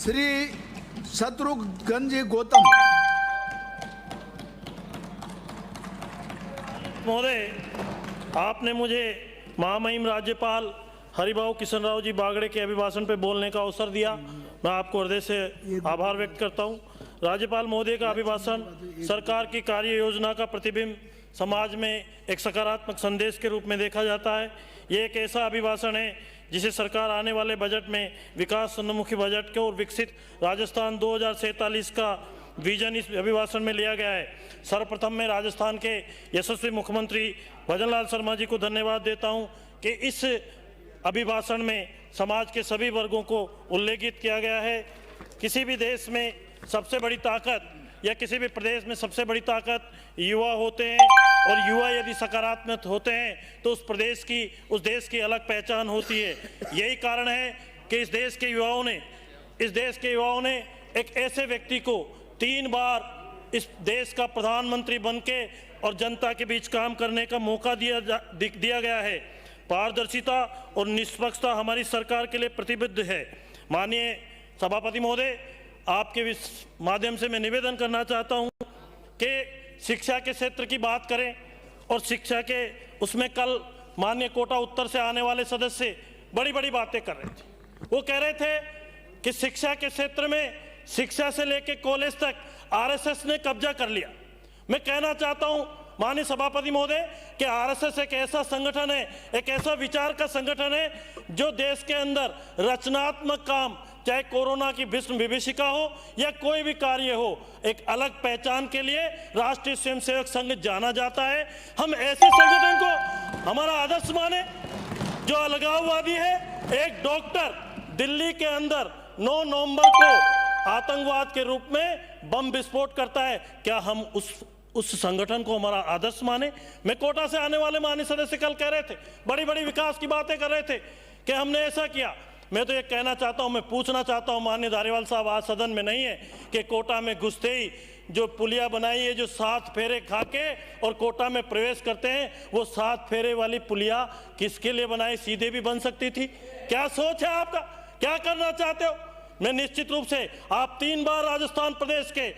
श्री शत्रुघ्न जी गौतम। महोदय, आपने मुझे महामहिम राज्यपाल हरिभाऊ किशन राव जी बागड़े के अभिभाषण पर बोलने का अवसर दिया। मैं आपको हृदय से आभार व्यक्त करता हूं। राज्यपाल महोदय का अभिभाषण सरकार की कार्य योजना का प्रतिबिंब समाज में एक सकारात्मक संदेश के रूप में देखा जाता है। ये एक ऐसा अभिभाषण है जिसे सरकार आने वाले बजट में विकास उन्मुखी बजट के और विकसित राजस्थान 2047 का विजन इस अभिभाषण में लिया गया है। सर्वप्रथम मैं राजस्थान के यशस्वी मुख्यमंत्री भजनलाल शर्मा जी को धन्यवाद देता हूं कि इस अभिभाषण में समाज के सभी वर्गों को उल्लेखित किया गया है। किसी भी देश में सबसे बड़ी ताकत या किसी भी प्रदेश में सबसे बड़ी ताकत युवा होते हैं और युवा यदि सकारात्मक होते हैं तो उस देश की अलग पहचान होती है। यही कारण है कि इस देश के युवाओं ने एक ऐसे व्यक्ति को 3 बार इस देश का प्रधानमंत्री बनके और जनता के बीच काम करने का मौका दिया गया है। पारदर्शिता और निष्पक्षता हमारी सरकार के लिए प्रतिबद्ध है। माननीय सभापति महोदय, आपके इस माध्यम से मैं निवेदन करना चाहता हूं कि शिक्षा के क्षेत्र की बात करें और शिक्षा के उसमें कल माननीय कोटा उत्तर से आने वाले सदस्य बड़ी बड़ी बातें कर रहे थे। वो कह रहे थे कि शिक्षा के क्षेत्र में शिक्षा से लेकर कॉलेज तक आरएसएस ने कब्जा कर लिया। मैं कहना चाहता हूं माननीय सभापति महोदय कि आरएसएस एक ऐसा संगठन है, एक ऐसा विचार का संगठन है जो देश के अंदर रचनात्मक काम, चाहे कोरोना की भीष्म विभीषिका हो या कोई भी कार्य हो, एक अलग पहचान के लिए राष्ट्रीय स्वयंसेवक संघ जाना जाता है। हम ऐसे संगठन को हमारा आदर्श माने जो अलगाववादी है। एक डॉक्टर दिल्ली के अंदर 9 नवंबर को आतंकवाद के रूप में बम विस्फोट करता है, क्या हम उस संगठन को हमारा आदर्श माने? मैं कोटा से आने वाले माननीय सदस्य कल कह रहे थे, बड़ी बड़ी विकास की बातें कर रहे थे कि हमने ऐसा किया। मैं तो ये कहना चाहता हूं, मैं पूछना चाहता हूं, माननीय धारीवाल साहब आज सदन में नहीं है, कि कोटा में घुसते ही जो पुलिया बनाई है, जो 7 फेरे खा के और कोटा में प्रवेश करते हैं, वो 7 फेरे वाली पुलिया किसके लिए बनाई? सीधे भी बन सकती थी। क्या सोच है आपका? क्या करना चाहते हो? मैं निश्चित रूप से आप 3 बार राजस्थान प्रदेश के,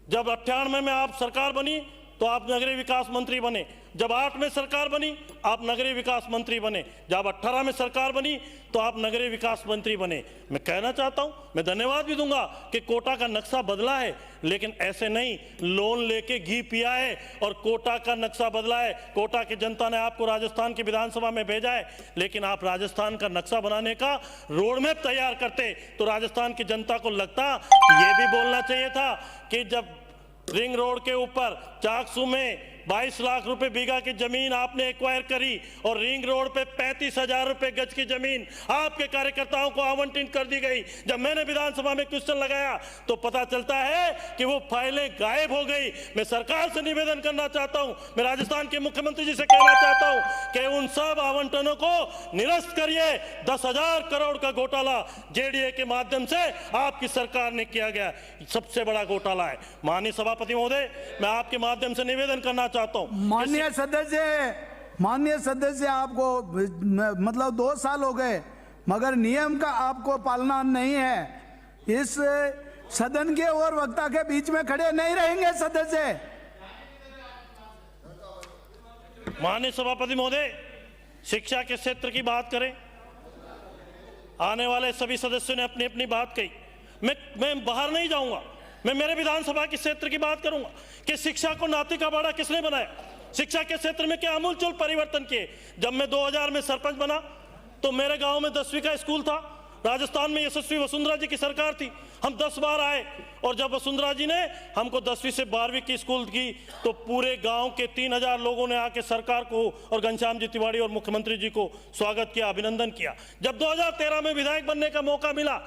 जब 98 में आप सरकार बनी तो आप नगरीय विकास मंत्री बने, जब 8 में सरकार बनी आप नगरीय विकास मंत्री बने, जब 18 में सरकार बनी तो आप नगरीय विकास मंत्री बने। मैं कहना चाहता हूं, मैं धन्यवाद भी दूंगा कि कोटा का नक्शा बदला है, लेकिन ऐसे नहीं लोन लेके घी पिया है और कोटा का नक्शा बदला है। कोटा की जनता ने आपको राजस्थान की विधानसभा में भेजा है, लेकिन आप राजस्थान का नक्शा बनाने का रोड मैप तैयार करते तो राजस्थान की जनता को लगता कि ये भी बोलना चाहिए था कि जब रिंग रोड के ऊपर चाकसू में 22 लाख रुपए बीघा की जमीन आपने एक्वायर करी और रिंग रोड पे 35,000 रुपए गज की जमीन आपके कार्यकर्ताओं को आवंटित कर दी गई। जब मैंने विधानसभा में क्वेश्चन लगाया तो पता चलता है कि वो फाइलें गायब हो गई। मैं सरकार से निवेदन करना चाहता हूं, मैं राजस्थान के मुख्यमंत्री जी से कहना चाहता हूं कि उन सब आवंटनों को निरस्त करिए। 10,000 करोड़ का घोटाला जेडीए के माध्यम से आपकी सरकार ने किया गया, सबसे बड़ा घोटाला है। माननीय सभापति महोदय, मैं आपके माध्यम से निवेदन करना चाहता हूं। माननीय सदस्य आपको मतलब 2 साल हो गए मगर नियम का आपको पालना नहीं है। इस सदन के और वक्ता के बीच में खड़े नहीं रहेंगे सदस्य। माननीय सभापति महोदय, शिक्षा के क्षेत्र की बात करें, आने वाले सभी सदस्यों ने अपनी अपनी बात कही। मैं बाहर नहीं जाऊंगा, मैं मेरे विधानसभा के क्षेत्र की बात करूंगा कि शिक्षा को नाती का बाड़ा किसने बनाया, शिक्षा के क्षेत्र में क्या आमूलचूल परिवर्तन किए। जब मैं 2000 में सरपंच बना तो मेरे गांव में 10वीं का स्कूल था। राजस्थान में यशस्वी वसुंधरा जी की सरकार थी, हम 10 बार आए और जब वसुंधरा जी ने हमको 10वीं से 12वीं की स्कूल की तो पूरे गांव के 3000 लोगों ने आके सरकार को और घनश्याम जी तिवारी और मुख्यमंत्री जी को स्वागत किया, अभिनंदन किया। जब 2013 में विधायक बनने का मौका मिला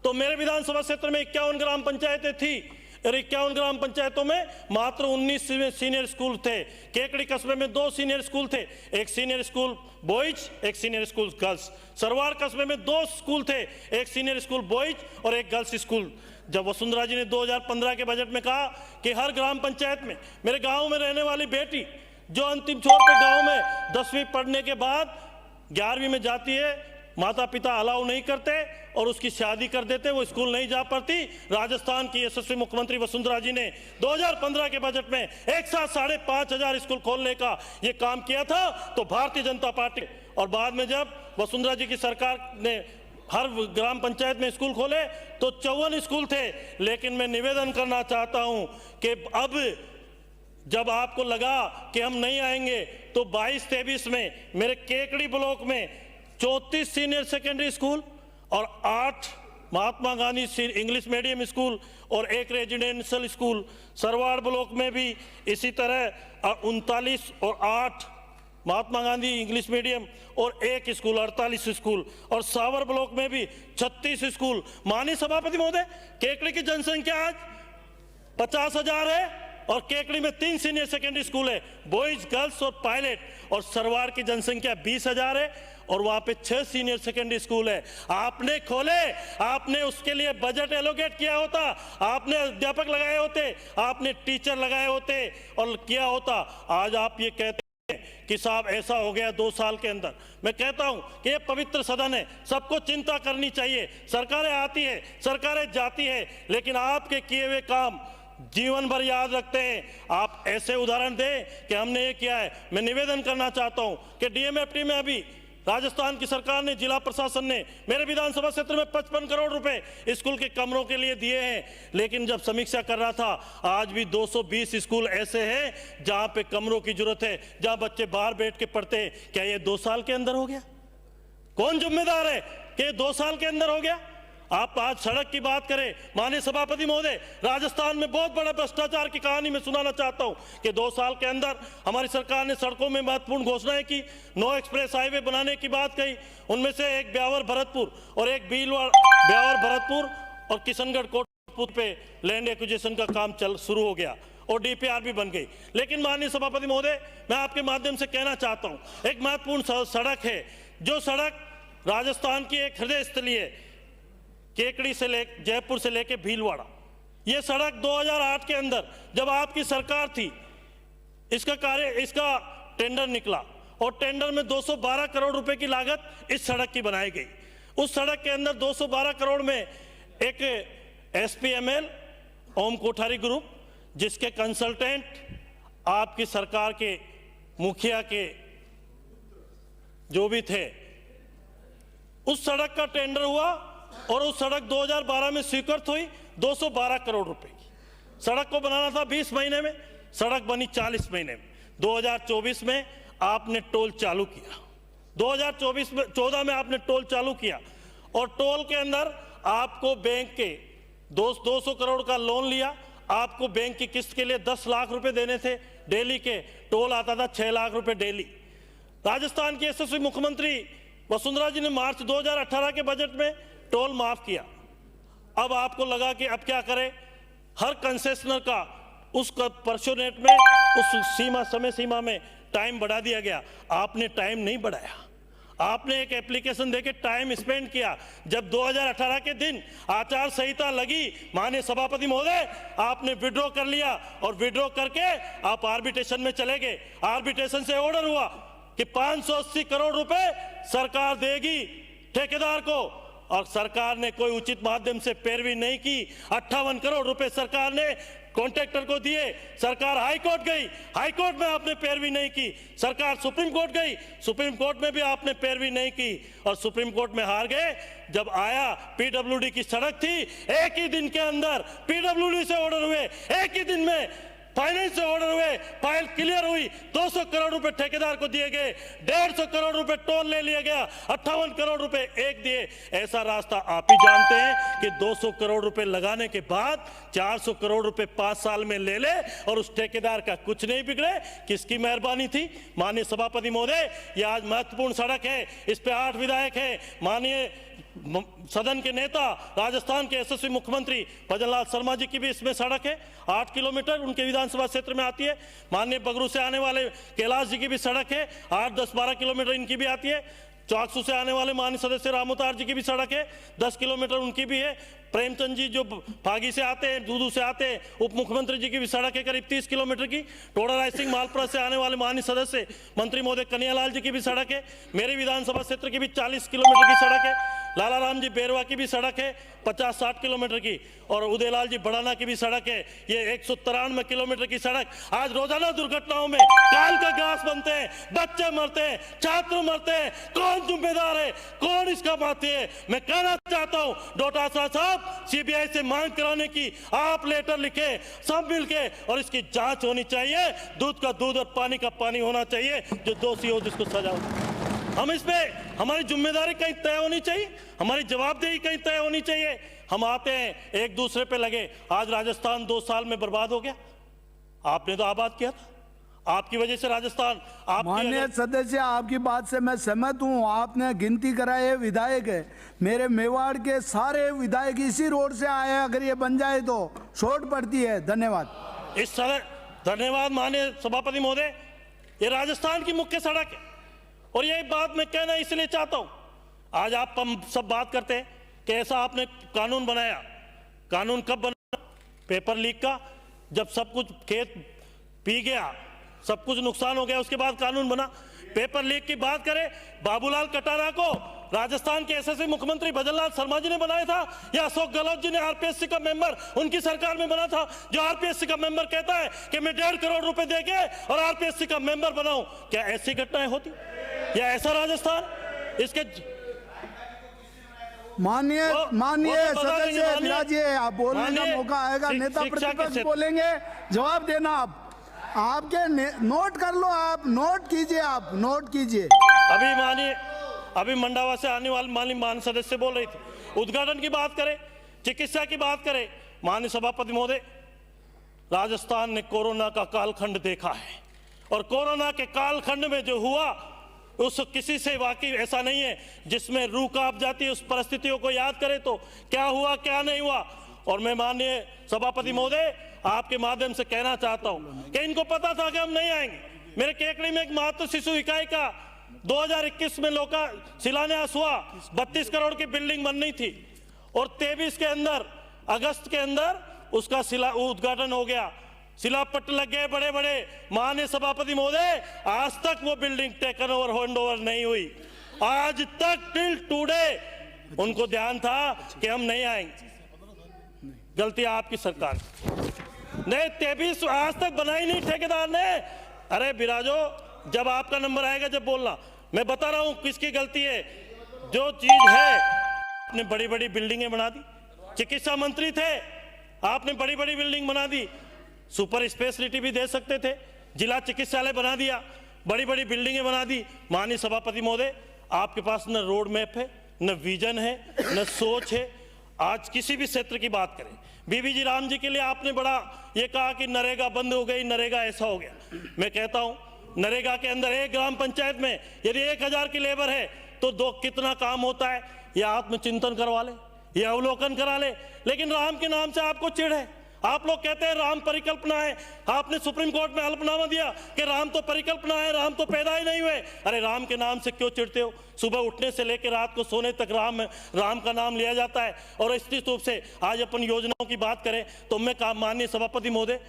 तो मेरे विधानसभा क्षेत्र में 51 ग्राम पंचायतें थी और 51 ग्राम पंचायतों में मात्र 19 सीनियर स्कूल थे। केकड़ी कस्बे में 2 सीनियर स्कूल थे, एक सीनियर स्कूल बॉयज, एक सीनियर स्कूल गर्ल्स। सरवार कस्बे में 2 स्कूल थे, एक सीनियर स्कूल बॉयज और एक गर्ल्स स्कूल। जब वसुंधरा जी ने 2015 के बजट में कहा कि हर ग्राम पंचायत में मेरे गांव में रहने वाली बेटी जो अंतिम छोर पे गांव में 10वीं पढ़ने के बाद 11वीं में जाती है माता पिता अलाउ नहीं करते और उसकी शादी कर देते, वो स्कूल नहीं जा पाती। राजस्थान की यशस्वी मुख्यमंत्री वसुंधरा जी ने 2015 के बजट में एक साथ 5,500 स्कूल खोलने का ये काम किया था। तो भारतीय जनता पार्टी और बाद में जब वसुंधरा जी की सरकार ने हर ग्राम पंचायत में स्कूल खोले तो 54 स्कूल थे। लेकिन मैं निवेदन करना चाहता हूं कि अब जब आपको लगा कि हम नहीं आएंगे तो 22-23 में मेरे केकड़ी ब्लॉक में 34 सीनियर सेकेंडरी स्कूल और 8 Mahatma Gandhi English medium school और 1 रेजिडेंशियल स्कूल, सरवाड़ ब्लॉक में भी इसी तरह 39 और 8 महात्मा गांधी इंग्लिश मीडियम और 1 स्कूल 48 स्कूल, और सावर ब्लॉक में भी 36 स्कूल। माननीय सभापति महोदय, केकड़ी की जनसंख्या आज 50,000 है और केकड़ी में 3 सीनियर सेकेंडरी स्कूल है, बॉयज गर्ल्स और पायलट, और सरवाड़ की जनसंख्या 20,000 है और वहां पे 6 सीनियर सेकेंडरी स्कूल है। आपने खोले, आपने उसके लिए बजट एलोकेट किया होता, आपने अध्यापक लगाए होते, आपने टीचर लगाए होते और किया होता। आज आप ये कहते कि साहब ऐसा हो गया 2 साल के अंदर। मैं कहता हूं कि ये पवित्र सदन है, सबको चिंता करनी चाहिए। सरकारें आती है, सरकारें जाती है, लेकिन आपके किए हुए काम जीवन भर याद रखते हैं। आप ऐसे उदाहरण दें कि हमने ये किया है। मैं निवेदन करना चाहता हूं कि डीएमएफटी में अभी राजस्थान की सरकार ने, जिला प्रशासन ने मेरे विधानसभा क्षेत्र में 55 करोड़ रुपए स्कूल के कमरों के लिए दिए हैं। लेकिन जब समीक्षा कर रहा था, आज भी 220 स्कूल ऐसे हैं जहां पे कमरों की जरूरत है, जहां बच्चे बाहर बैठ के पढ़ते हैं। क्या ये 2 साल के अंदर हो गया? कौन जिम्मेदार है कि ये 2 साल के अंदर हो गया? आप आज सड़क की बात करें, माननीय सभापति महोदय, राजस्थान में बहुत बड़ा भ्रष्टाचार की कहानी मैं सुनाना चाहता हूं कि 2 साल के अंदर हमारी सरकार ने सड़कों में महत्वपूर्ण घोषणाएं की, 9 एक्सप्रेस हाईवे बनाने की बात कही। उनमें से एक ब्यावर भरतपुर और एक ब्यावर भरतपुर और किशनगढ़ कोटपुर पे लैंड एक्विजिशन का काम शुरू हो गया और डीपीआर भी बन गई। लेकिन माननीय सभापति महोदय, मैं आपके माध्यम से कहना चाहता हूं, एक महत्वपूर्ण सड़क है, जो सड़क राजस्थान की एक हृदय स्थली है, केकड़ी से जयपुर से लेके भीलवाड़ा। यह सड़क 2008 के अंदर जब आपकी सरकार थी, इसका टेंडर निकला और टेंडर में 212 करोड़ रुपए की लागत इस सड़क की बनाई गई। उस सड़क के अंदर 212 करोड़ में एक एसपीएमएल ओम कोठारी ग्रुप, जिसके कंसल्टेंट आपकी सरकार के मुखिया के जो भी थे, उस सड़क का टेंडर हुआ और उस सड़क 2012 में स्वीकृत हुई 212 करोड़ रुपए की। सड़क को बनाना था 20 महीने में, सड़क बनी 40 महीने में। 2024 में आपने टोल चालू किया, 2014 में आपने टोल चालू किया और टोल के अंदर आपको बैंक के 200 करोड़ का लोन लिया। आपको बैंक की किस्त के लिए 10 लाख रुपए देने थे, डेली के टोल आता था 6 लाख रुपए डेली। राजस्थान के यशस्वी मुख्यमंत्री वसुंधरा जी ने मार्च 2018 के बजट में टोल माफ किया। अब आपको लगा कि अब क्या करें, हर कंसेशनर का उस पर्सोनेट में उस समय सीमा में टाइम बढ़ा दिया गया। आपने टाइम नहीं बढ़ाया, आपने एक एप्लीकेशन देके टाइम स्पेंड किया। जब 2018 के दिन आचार संहिता लगी, माननीय सभापति महोदय, आपने विड्रॉ कर लिया और विड्रॉ करके आप आर्बिट्रेशन में चले गए। आर्बिट्रेशन से ऑर्डर हुआ कि 580 करोड़ रुपए सरकार देगी ठेकेदार को, और सरकार ने कोई उचित माध्यम से पैरवी नहीं की। 58 करोड़ रुपए सरकार ने कॉन्ट्रैक्टर को दिए। सरकार हाई कोर्ट गई, हाई कोर्ट में आपने पैरवी नहीं की। सरकार सुप्रीम कोर्ट गई, सुप्रीम कोर्ट में भी आपने पैरवी नहीं की और सुप्रीम कोर्ट में हार गए। जब आया, पीडब्ल्यूडी की सड़क थी, एक ही दिन के अंदर पीडब्ल्यूडी से ऑर्डर हुए, एक ही दिन में फाइनेंस से ऑर्डर हुए, फाइल क्लियर हुई, 200 करोड़ रुपए ठेकेदार को दिए गए, 150 करोड़ रुपए टोल ले लिया गया, 58 करोड़ रुपए एक दिए। ऐसा रास्ता आप ही जानते हैं कि 200 करोड़ रुपए लगाने के बाद 400 करोड़ रुपए 5 साल में ले ले और उस ठेकेदार का कुछ नहीं बिगड़े। किसकी मेहरबानी थी? माननीय सभापति महोदय, यह आज महत्वपूर्ण सड़क है, इस पे 8 विधायक हैं। माननीय सदन के नेता, राजस्थान के यशस्वी मुख्यमंत्री भजनलाल शर्मा जी की भी इसमें सड़क है, 8 किलोमीटर उनके विधानसभा क्षेत्र में आती है। माननीय बगरू से आने वाले कैलाश जी की भी सड़क है, 8, 10, 12 किलोमीटर इनकी भी आती है। चाकसू से आने वाले माननीय सदस्य रामोतार जी की भी सड़क है, 10 किलोमीटर उनकी भी है। प्रेमचंद जी जो फागी से आते हैं, दूदू से आते हैं, उप मुख्यमंत्री जी की भी सड़क है करीब 30 किलोमीटर की। टोडा राय सिंह मालपुरा से आने वाले माननीय सदस्य मंत्री महोदय कन्हैयालाल जी की भी सड़क है। मेरी विधानसभा क्षेत्र की भी 40 किलोमीटर की सड़क है। लाला राम जी बेरवा की भी सड़क है 50-60 किलोमीटर की, और उदयलाल जी बड़ाना की भी सड़क है ये 193 किलोमीटर की सड़क। आज रोजाना दुर्घटनाओं में काल का घास बनते हैं, बच्चे मरते हैं, छात्र मरते हैं। कौन जिम्मेदार है, कौन इसका बाती है? मैं कहना चाहता हूं डोटासरा साहब, सीबीआई से मांग कराने की आप लेटर लिखे सब मिलके, और इसकी जांच होनी चाहिए। दूध का दूध और पानी का पानी होना चाहिए। जो दोषी हो जिसको सजा हो। हम इस पे हमारी जिम्मेदारी कहीं तय होनी चाहिए, हमारी जवाबदेही कहीं तय होनी चाहिए। हम आते हैं एक दूसरे पे लगे। आज राजस्थान 2 साल में बर्बाद हो गया। आपने तो आबाद किया था, आपकी वजह से राजस्थान। माननीय सदस्य, आपकी बात से मैं सहमत हूं। आपने गिनती कराए विधायक है, मेरे मेवाड़ के सारे विधायक इसी रोड से आए हैं। अगर ये बन जाए तो शॉर्ट पड़ती है। धन्यवाद। इस सड़क, धन्यवाद माननीय सभापति महोदय। ये राजस्थान की मुख्य सड़क है, और यही बात मैं कहना इसलिए चाहता हूं। आज आप हम सब बात करते हैं कि ऐसा आपने कानून बनाया। कानून कब बना? पेपर लीक का, जब सब कुछ खेत पी गया, सब कुछ नुकसान हो गया, उसके बाद कानून बना। पेपर लीक की बात करें, बाबूलाल कटारा को राजस्थान के एसएससी मुख्यमंत्री भजनलाल शर्मा जी ने बनाया था, या अशोक गहलोत जी ने आरपीएससी का मेंबर उनकी सरकार में बना था? जो आरपीएससी का मेंबर कहता है कि मैं 1.5 करोड़ रुपए देके और आरपीएससी का मेंबर बनाऊं, क्या ऐसी घटनाएं होती या ऐसा राजस्थान? इसके माननीय सदस्य विराजिए, आप बोलने का मौका आएगा। नेता प्रतिपक्ष बोलेंगे, जवाब देना। आप आपके नोट कर लो, आप नोट कीजिए, आप नोट कीजिए। अभी मंडावा से आने वाले माननीय मान सदस्य बोल रही थी। उद्घाटन की बात करें, चिकित्सा की बात करें, माननीय सभापति महोदय, राजस्थान ने कोरोना का कालखंड देखा है, और कोरोना के कालखंड में जो हुआ उस किसी से वाकई ऐसा नहीं है जिसमें रूह कांप जाती है। उस परिस्थितियों को याद करें तो क्या हुआ क्या नहीं हुआ। और मैं माननीय सभापति महोदय आपके माध्यम से कहना चाहता हूं कि इनको पता था कि हम नहीं आएंगे। मेरे केकड़ी में एक मातृ शिशु इकाई का 2021 में लोका शिलान्यास हुआ, 32 करोड़ की बिल्डिंग बननी थी, और 23 के अंदर अगस्त के अंदर उसका उद्घाटन हो गया, शिलापट्ट लग गए बड़े बड़े। माननीय सभापति महोदय, आज तक वो building taken over hand over नहीं हुई। आज तक टिल टुडे उनको ध्यान था कि हम नहीं आएंगे। गलती आपकी सरकार ने 23 आज तक बनाई नहीं ठेकेदार ने। अरे बिराजो, जब आपका नंबर आएगा जब बोलना। मैं बता रहा हूं किसकी गलती है। जो चीज है, आपने बड़ी बड़ी बिल्डिंगें बना दी। चिकित्सा मंत्री थे, आपने बड़ी बड़ी बिल्डिंग बना दी। सुपर स्पेशलिटी भी दे सकते थे, जिला चिकित्सालय बना दिया, बड़ी बड़ी बिल्डिंगें बना दी। माननीय सभापति महोदय, आपके पास न रोड मैप है, न विजन है, न सोच है। आज किसी भी क्षेत्र की बात करें, बीबीजी राम जी के लिए आपने बड़ा ये कहा कि नरेगा बंद हो गई, नरेगा ऐसा हो गया। मैं कहता हूं, नरेगा के अंदर एक ग्राम पंचायत में यदि 1000 की लेबर है तो कितना काम होता है, यह आत्मचिंतन करवा ले, यह अवलोकन करा ले। लेकिन राम के नाम से आपको चिढ़ है। आप लोग कहते हैं राम परिकल्पना है। आपने सुप्रीम कोर्ट में हलफनामा दिया कि राम तो परिकल्पना है, राम तो पैदा ही नहीं हुए। अरे राम के नाम से क्यों चिढ़ते हो? सुबह उठने से लेकर रात को सोने तक राम का नाम लिया जाता है। और निश्चित रूप से आज अपन योजनाओं की बात करें तो मैं माननीय सभापति महोदय,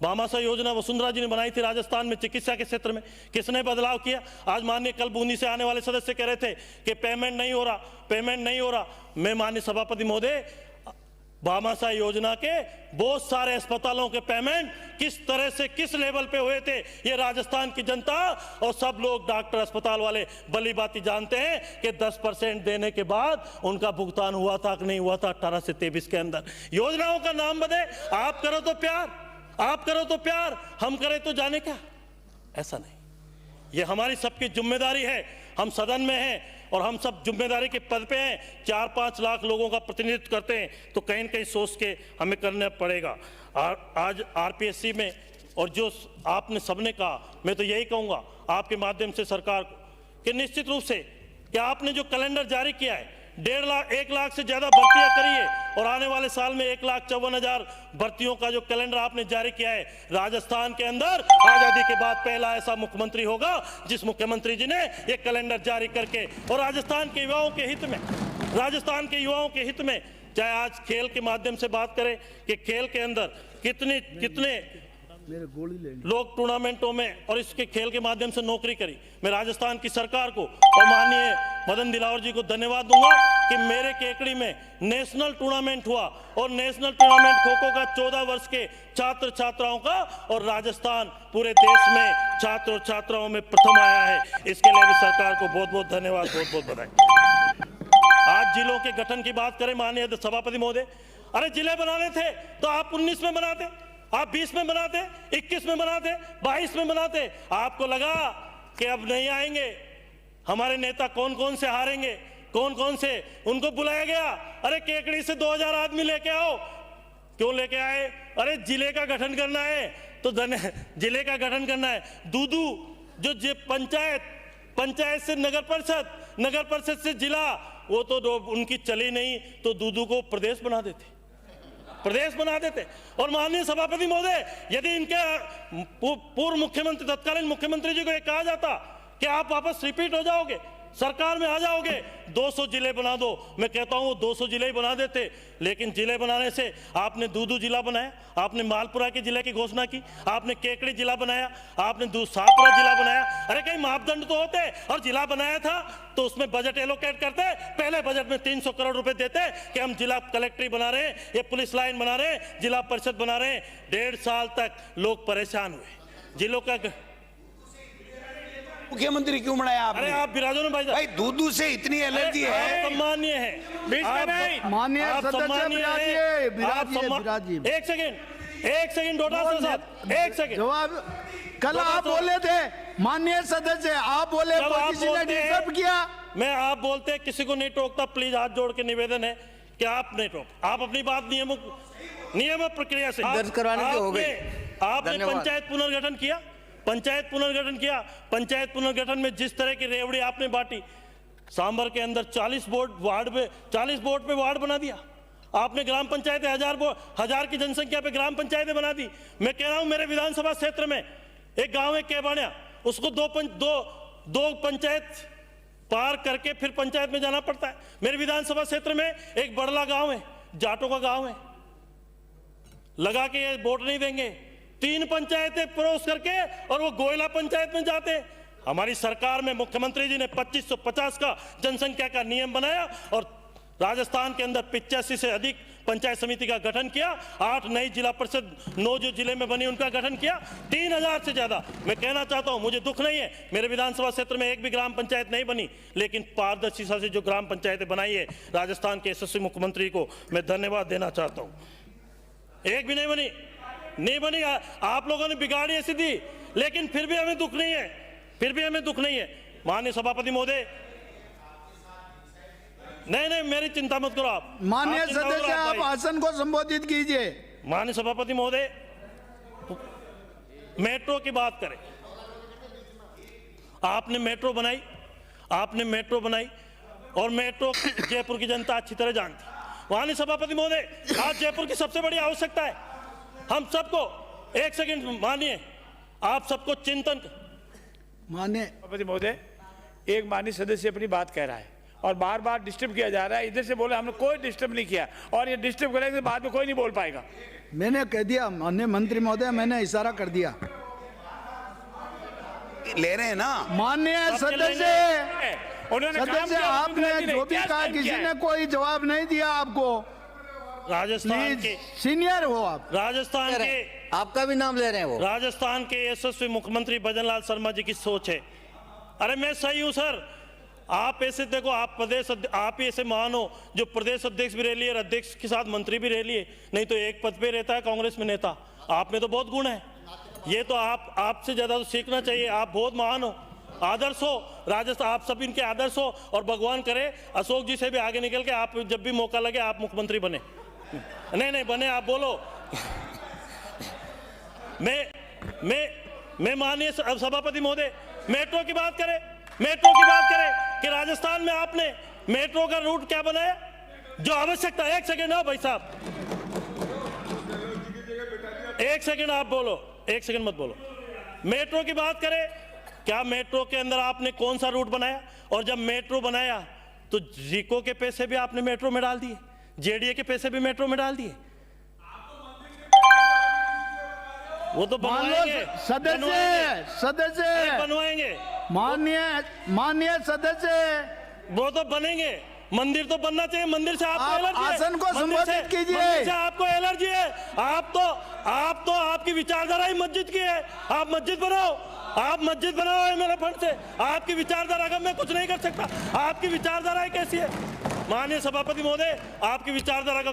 भामाशाह योजना वसुंधरा जी ने बनाई थी राजस्थान में चिकित्सा के क्षेत्र में। किसने बदलाव किया? आज माननीय कल बूंदी से आने वाले सदस्य कह रहे थे कि पेमेंट नहीं हो रहा, पेमेंट नहीं हो रहा। मैं माननीय सभापति महोदय, भामाशाह योजना के बहुत सारे अस्पतालों के पेमेंट किस तरह से किस लेवल पे हुए थे, ये राजस्थान की जनता और सब लोग डॉक्टर अस्पताल वाले भली बात जानते हैं कि 10% देने के बाद उनका भुगतान हुआ था कि नहीं हुआ था 18 से 23 के अंदर। योजनाओं का नाम बदे, आप करो तो प्यार, आप करो तो प्यार, हम करें तो जाने क्या। ऐसा नहीं, ये हमारी सबकी जिम्मेदारी है। हम सदन में हैं और हम सब जिम्मेदारी के पद पे हैं। 4-5 लाख लोगों का प्रतिनिधित्व करते हैं, तो कहीं न कहीं सोच के हमें करना पड़ेगा। आज आरपीएससी में और जो आपने सबने कहा, मैं तो यही कहूँगा आपके माध्यम से सरकार को कि निश्चित रूप से कि आपने जो कैलेंडर जारी किया है, 1 लाख से ज़्यादा भर्तियां करिए, और आने वाले साल में 1,54,000 भर्तियों का जो कैलेंडर आपने जारी किया है, राजस्थान के अंदर आज़ादी के बाद पहला ऐसा मुख्यमंत्री होगा जिस मुख्यमंत्री जी ने ये कैलेंडर जारी करके और राजस्थान के युवाओं के हित में, राजस्थान के युवाओं के हित में चाहे आज खेल के माध्यम से बात करें कि खेल के अंदर कितने मेरे गोली लेनी लोग टूर्नामेंटों में और इसके खेल के माध्यम से नौकरी करी। मैं राजस्थान की सरकार को और माननीय मदन दिलावर जी को धन्यवाद दूंगा कि मेरे केकड़ी में नेशनल टूर्नामेंट हुआ और नेशनल टूर्नामेंट खो खो का 14 वर्ष के छात्र छात्राओं का, और राजस्थान पूरे देश में छात्र और छात्राओं में प्रथम आया है। इसके लिए भी सरकार को बहुत बहुत धन्यवाद, बहुत बहुत बधाई। आज जिलों के गठन की बात करें माननीय सभापति महोदय, अरे जिले बनाने थे तो आप 19 में बनाते, आप 20 में बनाते, 21 में बनाते, 22 में बनाते। आपको लगा कि अब नहीं आएंगे हमारे नेता, कौन कौन से हारेंगे, कौन कौन से, उनको बुलाया गया, अरे केकड़ी से 2000 आदमी लेके आओ। क्यों लेके आए? अरे जिले का गठन करना है तो जिले का गठन करना है। दूदू जो पंचायत से नगर परिषद, नगर परिषद से जिला, वो तो उनकी चली नहीं तो दूदू को प्रदेश बना देते, प्रदेश बना देते। और माननीय सभापति महोदय, यदि इनके पूर्व मुख्यमंत्री, तत्कालीन मुख्यमंत्री जी को यह कहा जाता कि आप वापस रिपीट हो जाओगे, सरकार में आ जाओगे, 200 जिले बना दो, मैं कहता हूं 200 जिले ही बना देते। लेकिन जिले बनाने से आपने दूदू जिला बनाया, आपने मालपुरा के जिले की घोषणा की, आपने केकड़ी जिला बनाया, आपने सातपुरा जिला बनाया। अरे कई मापदंड तो होते, और जिला बनाया था तो उसमें बजट एलोकेट करते, पहले बजट में 300 करोड़ रुपए देते कि हम जिला कलेक्ट्री बना रहे हैं, ये पुलिस लाइन बना रहे हैं, जिला परिषद बना रहे हैं। 1.5 साल तक लोग परेशान हुए। जिलों का मुख्यमंत्री क्यों बनाया आपने? अरे आप बिराजो ना भाई दूधू से इतनी एलर्जी है। सम्मानीय है, माननीय सदस्य बिराजी। एक सेकंड डोटासरा साहब, एक सेकंड जवाब। कल आप बोले थे माननीय सदस्य, आप बोले किसी ने डिस्टर्ब किया। मैं आप बोलते किसी को नहीं टोकता, प्लीज हाथ जोड़ के निवेदन है कि आप नहीं टोक, आप अपनी बात नियम प्रक्रिया से दर्ज करवाने की हो गई। आपने पंचायत पुनर्गठन किया, पंचायत पुनर्गठन किया। पंचायत पुनर्गठन में जिस तरह की रेवड़ी आपने बांटी, सांबर के अंदर 40 वार्ड पे वार्ड बना दिया आपने। ग्राम पंचायतें 1000 की जनसंख्या पे ग्राम पंचायतें बना दी। मैं कह रहा हूं मेरे विधानसभा क्षेत्र में एक गांव है केबाड़िया, उसको दो पंचायत पार करके फिर पंचायत में जाना पड़ता है। मेरे विधानसभा क्षेत्र में एक बड़ला गांव है, जाटों का गांव है, लगा के ये वोट नहीं देंगे, 3 पंचायतें क्रॉस करके और वो गोयला पंचायत में जाते। हमारी सरकार में मुख्यमंत्री जी ने 2550 का जनसंख्या का नियम बनाया और राजस्थान के अंदर 85 से अधिक पंचायत समिति का गठन किया। 8 नई जिला परिषद, 9 जो जिले में बनी उनका गठन किया, 3000 से ज्यादा। मैं कहना चाहता हूं, मुझे दुख नहीं है, मेरे विधानसभा क्षेत्र में एक भी ग्राम पंचायत नहीं बनी, लेकिन पारदर्शिता से जो ग्राम पंचायतें बनाई है राजस्थान के यशस्वी मुख्यमंत्री को मैं धन्यवाद देना चाहता हूं। एक भी नहीं बनी, आप लोगों ने बिगाड़ी ऐसी दी, लेकिन फिर भी हमें दुख नहीं है, माननीय सभापति महोदय। नहीं, मेरी चिंता मत करो आप। माननीय सदस्य, आप आसन को संबोधित कीजिए। माननीय सभापति महोदय, मेट्रो की बात करें, आपने मेट्रो बनाई और मेट्रो जयपुर की जनता अच्छी तरह जानती। माननीय सभापति महोदय, आज जयपुर की सबसे बड़ी आवश्यकता है हम सबको, एक सेकंड मानिए, आप सबको चिंतन। माननीय सभापति महोदय, एक माननीय सदस्य अपनी बात कह रहा है और बार बार डिस्टर्ब किया जा रहा है। इधर से बोले हमने कोई डिस्टर्ब नहीं किया, और ये डिस्टर्ब करेंगे तो बाद में कोई नहीं बोल पाएगा। मैंने कह दिया माननीय मंत्री महोदय, मैंने इशारा कर दिया। ले रहे हैं ना माननीय सदस्य, आपने जो भी कहा, किसी ने कोई जवाब नहीं दिया आपको। राजस्थान के सीनियर हो आप, राजस्थान के, आपका भी नाम ले रहे हैं वो, राजस्थान के यशस्वी मुख्यमंत्री भजनलाल शर्मा जी की सोच है। अरे मैं सही हूं सर, आप ऐसे देखो, आप ही ऐसे महान हो जो प्रदेश अध्यक्ष भी रह लिए, अध्यक्ष के साथ मंत्री भी रह लिए, नहीं तो एक पद पे रहता है कांग्रेस में नेता। आप में तो बहुत गुण है, ये तो आपसे ज्यादा तो सीखना चाहिए। आप बहुत महान हो, आदर्श हो, राजस्थान आप सब इनके आदर्श हो, और भगवान करे अशोक जी से भी आगे निकल के आप जब भी मौका लगे आप मुख्यमंत्री बने। नहीं बने, आप बोलो। मैं माननीय सभापति महोदय, मेट्रो की बात करें कि राजस्थान में आपने मेट्रो का रूट क्या बनाया जो आवश्यकता। एक सेकंड हो भाई साहब, एक सेकंड आप बोलो, एक सेकंड मत बोलो। मेट्रो की बात करें, क्या मेट्रो के अंदर आपने कौन सा रूट बनाया? और जब मेट्रो बनाया तो जीको के पैसे भी आपने मेट्रो में डाल दिए, जेडीए के पैसे भी मेट्रो में डाल दिए। वो तो मान लो बनवाएंगे, सदस्य बनवाएंगे, माननीय सदस्य, वो तो बनेंगे। मंदिर तो बनना चाहिए, मंदिर से आपको आप एलर्जी है। आसन को मंदिर संबोधित से- कीजिए। मंदिर से आपको एलर्जी है। आप तो आपकी विचारधारा ही मस्जिद की है। आप मस्जिद बनाओ, आप मस्जिद बनाओ एमएलए फंड से। आपकी विचारधारा का मैं कुछ नहीं कर सकता। आपकी विचारधारा कैसी है? माननीय सभापति महोदय, आपकी विचारधारा का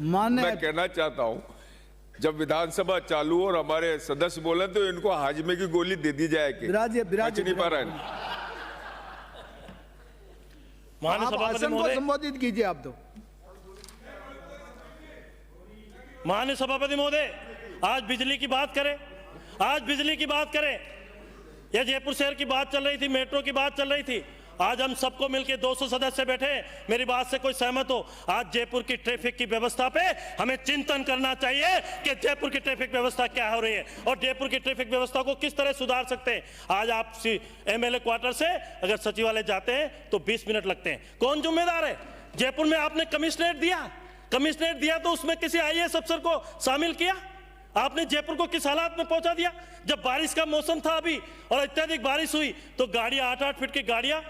माननीय मैं कहना चाहता हूं, जब विधानसभा चालू और हमारे सदस्य बोले तो इनको हाजमे की गोली दे दी जाए कि विराजिए नहीं पा रहा है। माननीय आप सभापति आसन को महोदय, संबोधित कीजिए। आप तो माननीय सभापति महोदय, आज बिजली की बात करें, आज बिजली की बात करें, या जयपुर शहर की बात चल रही थी, मेट्रो की बात चल रही थी। आज हम सबको मिलकर 200 सदस्य बैठे हैं, मेरी बात से कोई सहमत हो? आज जयपुर की ट्रैफिक की व्यवस्था पे हमें चिंतन करना चाहिए कि जयपुर की ट्रैफिक व्यवस्था क्या हो रही है और जयपुर की ट्रैफिक व्यवस्था को किस तरह सुधार सकते हैं। आज आप एमएलए क्वार्टर से अगर सचिवालय जाते हैं तो 20 मिनट लगते हैं। कौन जिम्मेदार है? जयपुर में आपने कमिश्नरेट दिया तो उसमें किसी आईएएस अफसर को शामिल किया? आपने जयपुर को किस हालात में पहुंचा दिया? जब बारिश का मौसम था अभी और अत्यधिक बारिश हुई तो गाड़ियां 8-8 फीट की गाड़ियां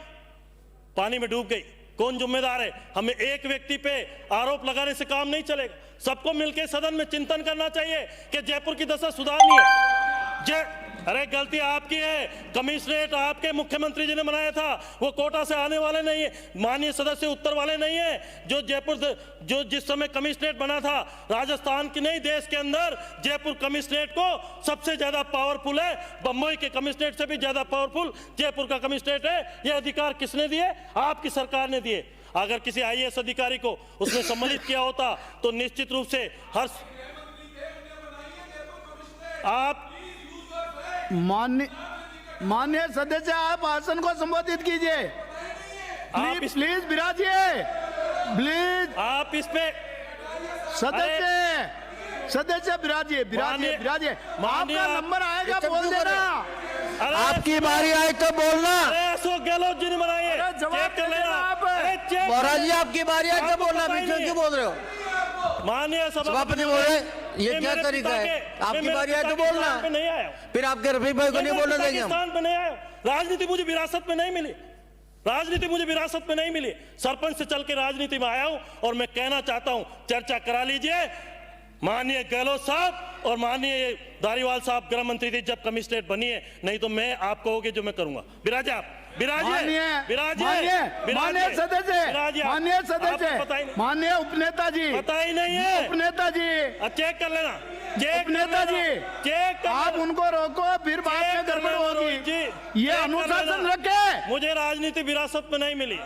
पानी में डूब गई। कौन जिम्मेदार है? हमें एक व्यक्ति पे आरोप लगाने से काम नहीं चलेगा। सबको मिलकर सदन में चिंतन करना चाहिए कि जयपुर की दशा सुधारनी है। अरे गलती आपकी है, कमिश्नरेट आपके मुख्यमंत्री जी ने बनाया था, वो कोटा से आने वाले नहीं है, माननीय सदस्य उत्तर वाले नहीं है। जो जिस समय कमिश्नरेट बना था राजस्थान की नहीं, देश के अंदर जयपुर कमिश्नरेट को सबसे ज्यादा पावरफुल है। बम्बई के कमिश्नरेट से भी ज्यादा पावरफुल जयपुर का कमिश्नरेट है। ये अधिकार किसने दिए? आपकी सरकार ने दिए। अगर किसी आईएएस अधिकारी को उसने सम्मिलित किया होता तो निश्चित रूप से आप माननीय सदस्य, आप आसन को संबोधित कीजिए। प्लीज विराजिए, प्लीज। आप इस पे सदस्य विराजिए। आपका नंबर आएगा, बोल देना। आपकी बारी आए तो बोलना। अरे अशोक गहलोत जी ने बनाई है, अरे जवाब चेक कर दे लेना। देना आप। अरे चेक महाराज जी, आपकी बारी आए तो आपको बोलना। पता ही बीच में नहीं क्यों बोल रहे हो? माननीय सभापति महोदय, ये क्या तरीका है? आपकी बारी आए तो बोलना। नहीं आया, फिर आपके रफीक भाई को नहीं बोलने देंगे हम। पाकिस्तान पे नहीं आया। राजनीति मुझे विरासत में नहीं मिली, राजनीति मुझे विरासत में नहीं मिली। सरपंच से चल के राजनीति में आया हूं और मैं कहना चाहता हूं, चर्चा करा लीजिए। माननीय गहलोत साहब और माननीय धारीवाल साहब गृह मंत्री थे जब कमिश्नरेट बनी है, नहीं तो मैं आप कहोगे जो मैं करूंगा। विराजे आप, माननीय सदस्य, माननीय उपनेता जी, पता ही नहीं है। उपनेता जी, चेक कर लेना, उपनेता जी, चेक आप उनको रोको, फिर बाद में गड़बड़ होगी। ये अनुशासन रखे। मुझे राजनीति विरासत में नहीं मिली,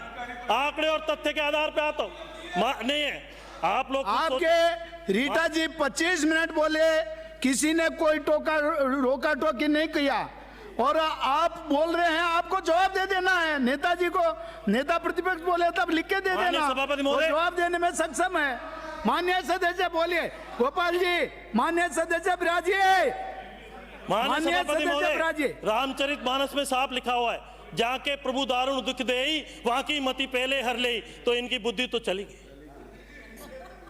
आंकड़े और तथ्य के आधार पे आता हूँ। नहीं है, आप लोग आपके रीटा जी 25 मिनट बोले, किसी ने कोई रोका टोकी नहीं किया और आप बोल रहे हैं, आपको जवाब दे देना है। नेताजी को नेता प्रतिपक्ष बोले तब लिख के दे देना, वो जवाब देने में सक्षम है। माननीय सदस्य बोलिए। गोपाल जी, माननीय सदस्य विराजिए। माननीय सदस्य विराजिए। रामचरितमानस में साफ लिखा हुआ है, जाके प्रभु दारुण दुख देई, वहां की मति पहले हर ले। तो इनकी बुद्धि तो चली गई,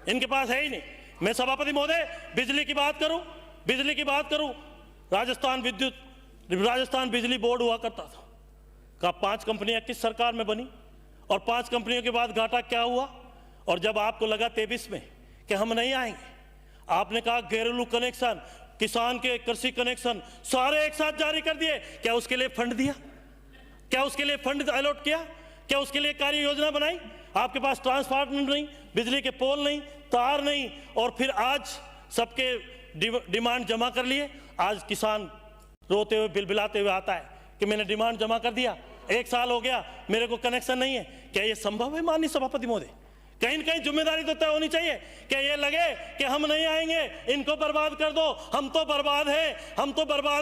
इनके पास है ही नहीं। मैं सभापति महोदय बिजली की बात करूं, राजस्थान बिजली बोर्ड हुआ करता था, का 5 कंपनियां किस सरकार में बनी और 5 कंपनियों के बाद घाटा क्या हुआ। और जब आपको लगा 23 में कि हम नहीं आएंगे, आपने कहा घरेलू कनेक्शन, किसान के कृषि कनेक्शन सारे एक साथ जारी कर दिए। क्या उसके लिए फंड दिया? क्या उसके लिए फंड अलॉट किया? क्या उसके लिए कार्य योजना बनाई? आपके पास ट्रांसफार्मर नहीं, बिजली के पोल नहीं, तार नहीं, और फिर आज सबके डिमांड जमा कर लिए। आज किसान रोते हुए बिलबिलाते हुए आता है कि मैंने डिमांड जमा कर दिया, 1 साल हो गया, मेरे को कनेक्शन नहीं है। क्या ये संभव है? माननीय सभापति महोदय, कहीं न कहीं जिम्मेदारी तो तय होनी चाहिए। क्या ये लगे कि हम नहीं आएंगे, इनको बर्बाद कर दो, हम तो बर्बाद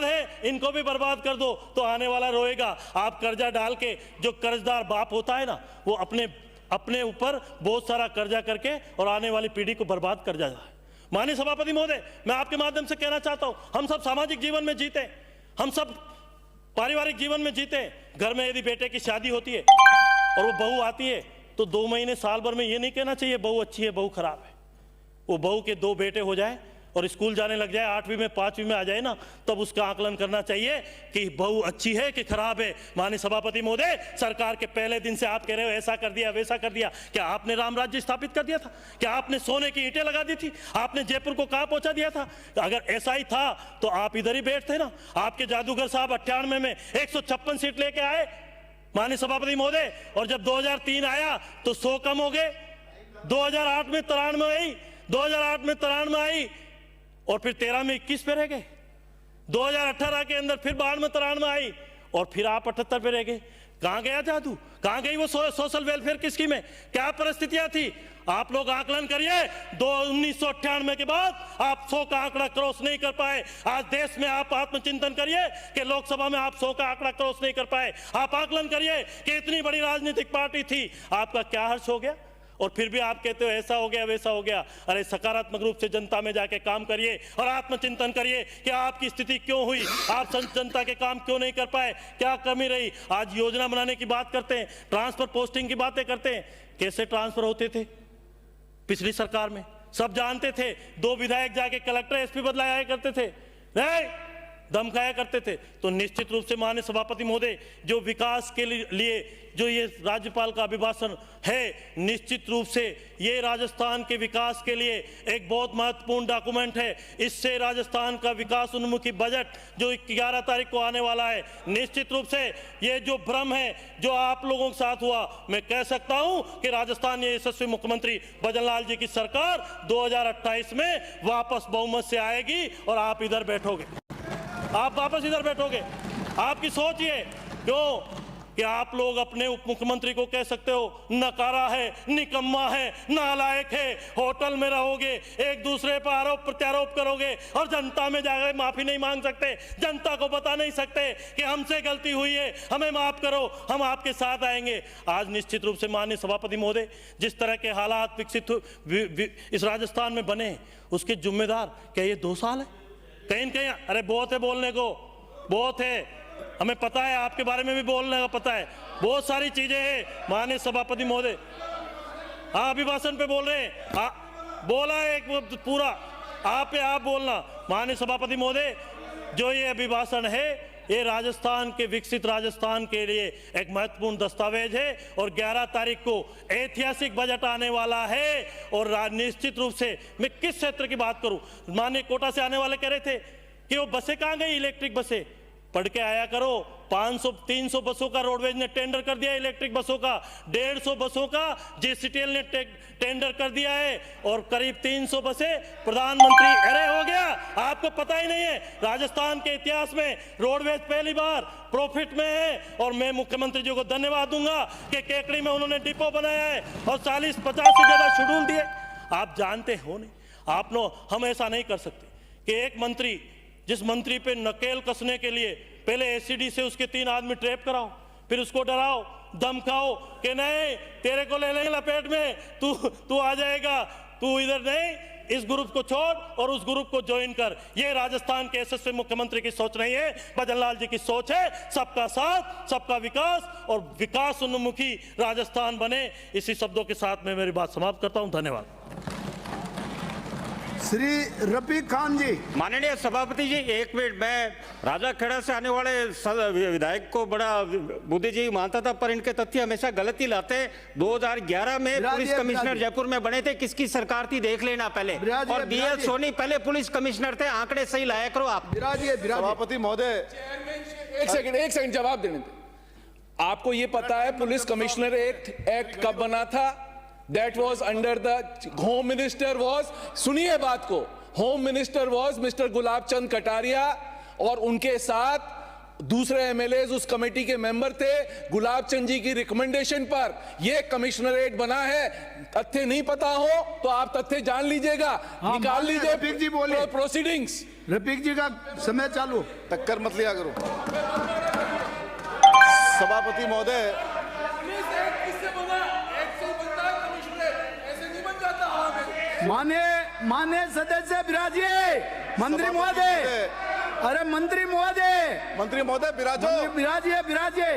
है, इनको भी बर्बाद कर दो, तो आने वाला रोएगा। आप कर्जा डाल के, जो कर्जदार बाप होता है ना, वो अपने ऊपर बहुत सारा कर्जा करके और आने वाली पीढ़ी को बर्बाद कर जाता है। माननीय सभापति महोदय, मैं आपके माध्यम से कहना चाहता हूं, हम सब सामाजिक जीवन में जीते, हम सब पारिवारिक जीवन में जीते। घर में यदि बेटे की शादी होती है और वो बहू आती है तो 2 महीने साल भर में ये नहीं कहना चाहिए बहू अच्छी है बहू खराब है। वो बहू के 2 बेटे हो जाए और स्कूल जाने लग जाए, 8वीं में 5वीं में आ जाए ना, तब उसका आकलन करना चाहिए कि बहू अच्छी है कि खराब है। माननीय सभापति महोदय, सरकार के पहले दिन से आप कह रहे हो ऐसा कर दिया वैसा कर दिया। क्या आपने राम राज्य स्थापित कर दिया था? क्या आपने सोने की ईंटें लगा दी थी? आपने जयपुर को कहां पहुंचा दिया था? अगर ऐसा ही था तो आप इधर ही बैठते ना। आपके जादूगर साहब 98 में 156 सीट लेके आए माननीय सभापति महोदय, और जब 2003 आया तो 100 कम हो गए। 2008 में 93 आई, 2008 में 93 आई, और फिर 13 में 21 पे रह गए। 2018 के अंदर फिर 92 में 93 आई, और फिर आप 78 पे रह गए। कहां गया जादू? कहां गई वो सोशल वेलफेयर की स्कीमें? क्या परिस्थितियां थी? आप लोग आकलन करिए। 1998 के बाद आप 100 का आंकड़ा क्रॉस नहीं कर पाए। आज देश में आप आत्मचिंतन करिए कि लोकसभा में आप 100 का आंकड़ा क्रॉस नहीं कर पाए। आप आकलन करिए कि इतनी बड़ी राजनीतिक पार्टी थी, आपका क्या हर्ष हो गया? और फिर भी आप कहते हो ऐसा हो गया वैसा हो गया। अरे सकारात्मक रूप से जनता में जाके काम करिए और आत्मचिंतन करिए कि आपकी स्थिति क्यों हुई, आप जनता के काम क्यों नहीं कर पाए, क्या कमी रही। आज योजना बनाने की बात करते हैं, ट्रांसफर पोस्टिंग की बातें करते हैं। कैसे ट्रांसफर होते थे पिछली सरकार में? सब जानते थे। 2 विधायक जाके कलेक्टर एसपी बदलाया करते थे, नहीं धमकाया करते थे। तो निश्चित रूप से माननीय सभापति महोदय, जो विकास के लिए जो ये राज्यपाल का अभिभाषण है, निश्चित रूप से ये राजस्थान के विकास के लिए एक बहुत महत्वपूर्ण डॉक्यूमेंट है। इससे राजस्थान का विकास उन्मुखी बजट जो 11 तारीख को आने वाला है, निश्चित रूप से ये जो भ्रम है जो आप लोगों के साथ हुआ, मैं कह सकता हूं कि राजस्थान ये यशस्वी मुख्यमंत्री भजनलाल जी की सरकार 2028 में वापस बहुमत से आएगी और आप इधर बैठोगे, आप वापस इधर बैठोगे। आपकी सोच ये क्यों कि आप लोग अपने उप मुख्यमंत्री को कह सकते हो नकारा है, निकम्मा है, नालायक है, होटल में रहोगे, एक दूसरे पर आरोप प्रत्यारोप करोगे और जनता में जाकर माफी नहीं मांग सकते, जनता को बता नहीं सकते कि हमसे गलती हुई है, हमें माफ करो, हम आपके साथ आएंगे। आज निश्चित रूप से माननीय सभापति महोदय, जिस तरह के हालात विकसित इस राजस्थान में बने, उसके जिम्मेदार क्या ये 2 साल है? कहीं कहीं अरे बहुत है बोलने को, बहुत है, हमें पता है, आपके बारे में भी बोलने का पता है, बहुत सारी चीजें हैं माननीय सभापति महोदय। हाँ, अभिभाषण पे बोल रहे हैं, बोला है एक पूरा आप पे आप बोलना। माननीय सभापति महोदय, जो ये अभिभाषण है ये राजस्थान के विकसित राजस्थान के लिए एक महत्वपूर्ण दस्तावेज है और 11 तारीख को ऐतिहासिक बजट आने वाला है। और निश्चित रूप से मैं किस क्षेत्र की बात करूं, माननीय कोटा से आने वाले कह रहे थे कि वो बसें कहां गई, इलेक्ट्रिक बसें, पढ़ के आया करो। 500-300 बसों का रोडवेज ने टेंडर कर दिया, इलेक्ट्रिक बसों का 150 बसों का जेसीटीएल ने टेंडर कर दिया है और करीब 300 बसें प्रधानमंत्री, अरे हो गया, आपको पता ही नहीं है। राजस्थान के इतिहास में रोडवेज पहली बार प्रॉफिट में है और मैं मुख्यमंत्री जी को धन्यवाद दूंगा कि केकड़ी में उन्होंने डिपो बनाया है और 40-50 से ज्यादा शेड्यूल दिए। आप जानते हो नहीं, आप लोग, हम ऐसा नहीं कर सकते कि एक मंत्री, जिस मंत्री पे नकेल कसने के लिए पहले एसीडी से उसके 3 आदमी ट्रैप कराओ, फिर उसको डराओ धमकाओ कि नहीं तेरे को ले लेंगे लपेट में, तू आ जाएगा, तू इधर नहीं, इस ग्रुप को छोड़ और उस ग्रुप को ज्वाइन कर। ये राजस्थान के यशस्वी मुख्यमंत्री की सोच नहीं है, भजनलाल जी की सोच है सबका साथ, सबका विकास और विकास उन्मुखी राजस्थान बने। इसी शब्दों के साथ मैं मेरी बात समाप्त करता हूं। धन्यवाद। श्री रफीक खान जी। माननीय सभापति जी, 1 मिनट, मैं राजा खेड़ा से आने वाले विधायक को बड़ा बुद्धिजीवी मानता था, पर इनके तथ्य हमेशा गलत ही लाते। 2011 में पुलिस कमिश्नर जयपुर में बने थे, किसकी सरकार थी देख लेना पहले, और बीएल सोनी पहले पुलिस कमिश्नर थे। आंकड़े सही लाया करो आप। सभापति महोदय, एक सेकंड जवाब देने दे। आपको ये पता है पुलिस कमिश्नर एक्ट कब बना था? That was under the Home Minister was, सुनिए बात को, Home Minister was mister Gulab Chand Kataria और उनके साथ दूसरे एमएलए उस कमेटी के मेंबर थे। गुलाब चंद जी की रिकमेंडेशन पर यह कमिश्नरेट बना है। तथ्य नहीं पता हो तो आप तथ्य जान लीजिएगा, निकाल लीजिए। रफीक जी बोलिए, प्रोसीडिंग्स। रफीक जी का समय चालू, टक्कर मत लिया करो। सभापति महोदय, माने सदस्य विराजिए, मंत्री महोदय, अरे मंत्री महोदय विराजो, विराजिए।